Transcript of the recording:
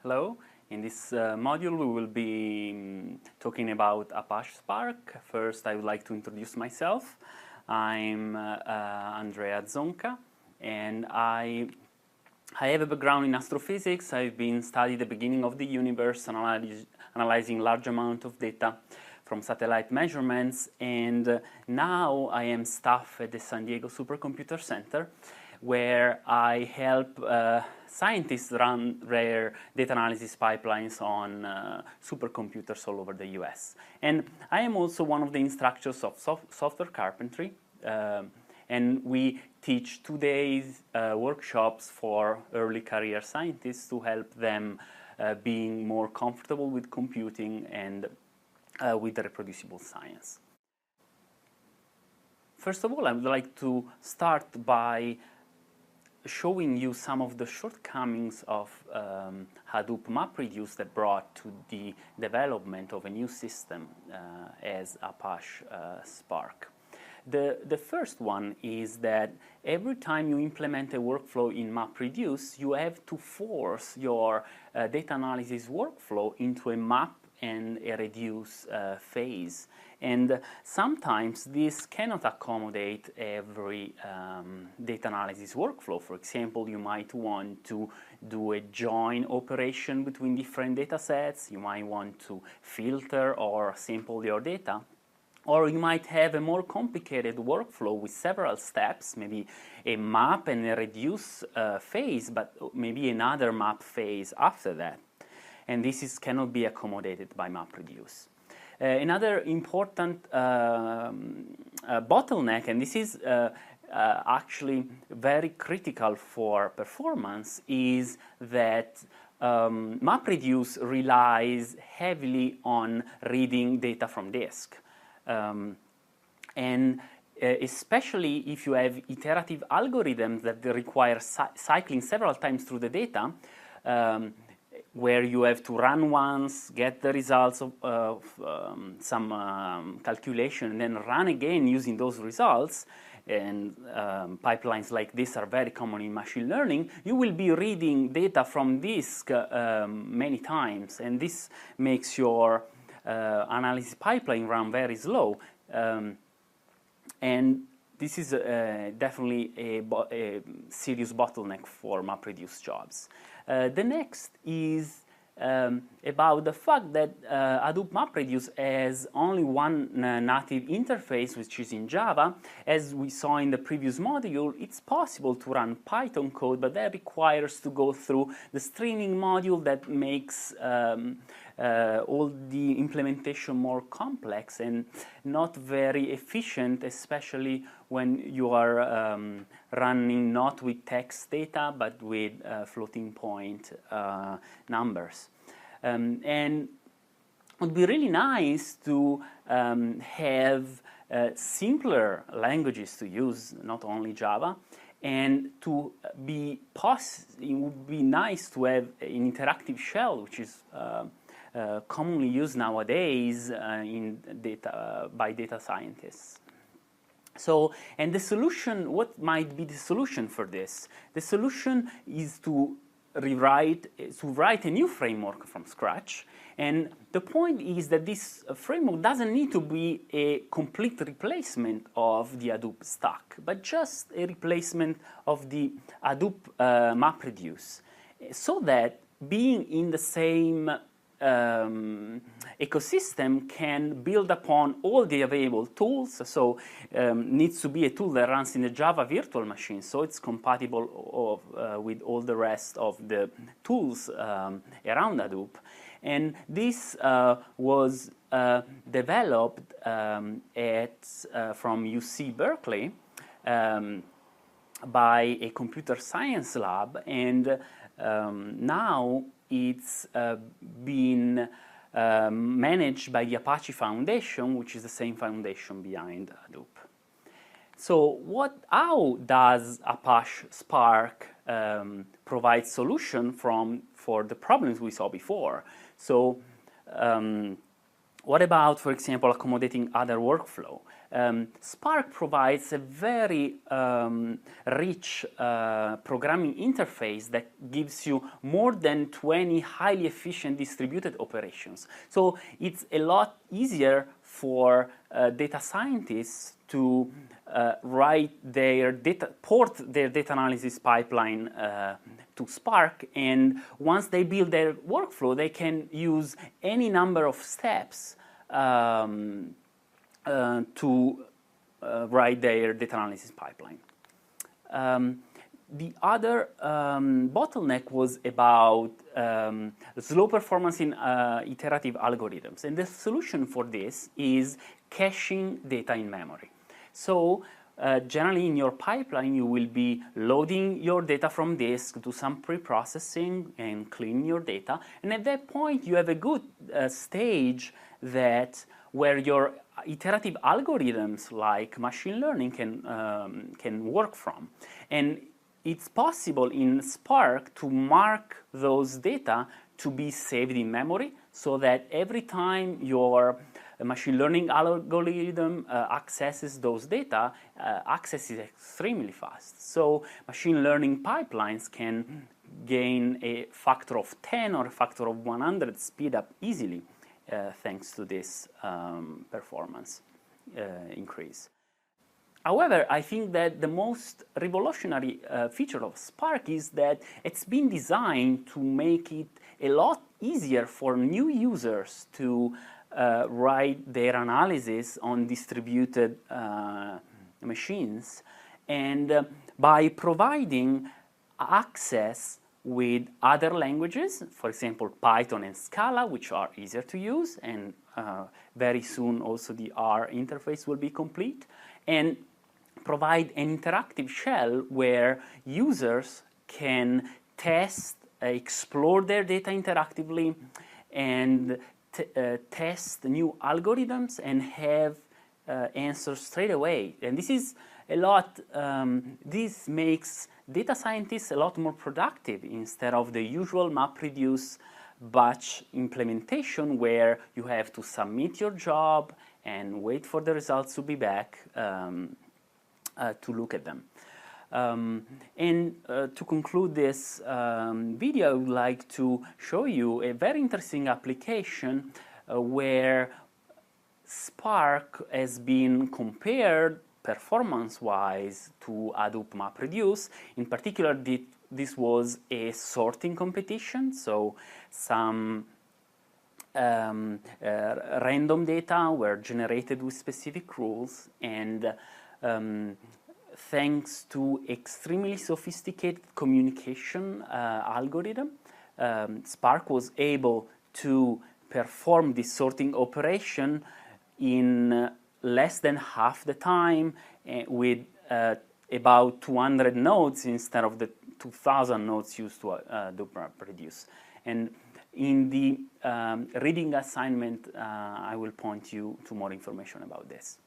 Hello. In this module, we will be talking about Apache Spark. First, I would like to introduce myself. I'm Andrea Zonca, and I have a background in astrophysics. I've been studying the beginning of the universe, analyzing large amount of data from satellite measurements, and now I am staff at the San Diego Supercomputer Center, where I help scientists run their data analysis pipelines on supercomputers all over the US. And I am also one of the instructors of software carpentry, and we teach 2 days workshops for early career scientists to help them being more comfortable with computing and with reproducible science. First of all, I would like to start by showing you some of the shortcomings of Hadoop MapReduce that brought to the development of a new system as Apache Spark. The first one is that every time you implement a workflow in MapReduce, you have to force your data analysis workflow into a map and a reduce phase. And sometimes this cannot accommodate every data analysis workflow. For example, you might want to do a join operation between different data sets. You might want to filter or sample your data. Or you might have a more complicated workflow with several steps, maybe a map and a reduce phase, but maybe another map phase after that. And this cannot be accommodated by MapReduce. Another important bottleneck, and this is actually very critical for performance, is that MapReduce relies heavily on reading data from disk. And especially if you have iterative algorithms that require cycling several times through the data, where you have to run once, get the results of some calculation, and then run again using those results, and pipelines like this are very common in machine learning, you will be reading data from disk many times, and this makes your analysis pipeline run very slow. And this is definitely a serious bottleneck for MapReduce jobs. The next is about the fact that Hadoop MapReduce has only one native interface, which is in Java. As we saw in the previous module, it's possible to run Python code, but that requires to go through the streaming module that makes all the implementation more complex and not very efficient, especially when you are running not with text data, but with floating point numbers. And it would be really nice to have simpler languages to use, not only Java, and to be it would be nice to have an interactive shell, which is commonly used nowadays by data scientists. So, and the solution, what might be the solution for this? The solution is to write a new framework from scratch. And the point is that this framework doesn't need to be a complete replacement of the Hadoop stack, but just a replacement of the Hadoop MapReduce, so that being in the same ecosystem can build upon all the available tools. So needs to be a tool that runs in a Java virtual machine, so it's compatible with all the rest of the tools around Hadoop. And this was developed from UC Berkeley by a computer science lab, and now it's been managed by the Apache Foundation, which is the same foundation behind Hadoop. So how does Apache Spark provide solution for the problems we saw before? So What about, for example, accommodating other workflow? Spark provides a very rich programming interface that gives you more than 20 highly efficient distributed operations. So it's a lot easier for data scientists to port their data analysis pipeline to Spark, and once they build their workflow, they can use any number of steps to write their data analysis pipeline. The other bottleneck was about slow performance in iterative algorithms, and the solution for this is caching data in memory. So generally in your pipeline, you will be loading your data from disk, do some pre-processing and clean your data, and at that point you have a good stage where your iterative algorithms like machine learning can work from. And it's possible in Spark to mark those data to be saved in memory, so that every time your machine learning algorithm accesses those data, access is extremely fast. So machine learning pipelines can gain a factor of 10 or a factor of 100 speed up easily thanks to this performance increase. However, I think that the most revolutionary feature of Spark is that it's been designed to make it a lot easier for new users to write their analysis on distributed machines, and by providing access with other languages, for example, Python and Scala, which are easier to use, and very soon also the R interface will be complete, and provide an interactive shell where users can test, explore their data interactively, and test new algorithms and have answers straight away. And this is a lot, this makes data scientists a lot more productive instead of the usual MapReduce batch implementation where you have to submit your job and wait for the results to be back to look at them. To conclude this video, I would like to show you a very interesting application where Spark has been compared performance-wise to Hadoop MapReduce. In particular, this was a sorting competition, so some random data were generated with specific rules, and thanks to extremely sophisticated communication algorithm, Spark was able to perform this sorting operation in less than half the time with about 200 nodes instead of the 2,000 nodes used to Hadoop MapReduce. And in the reading assignment, I will point you to more information about this.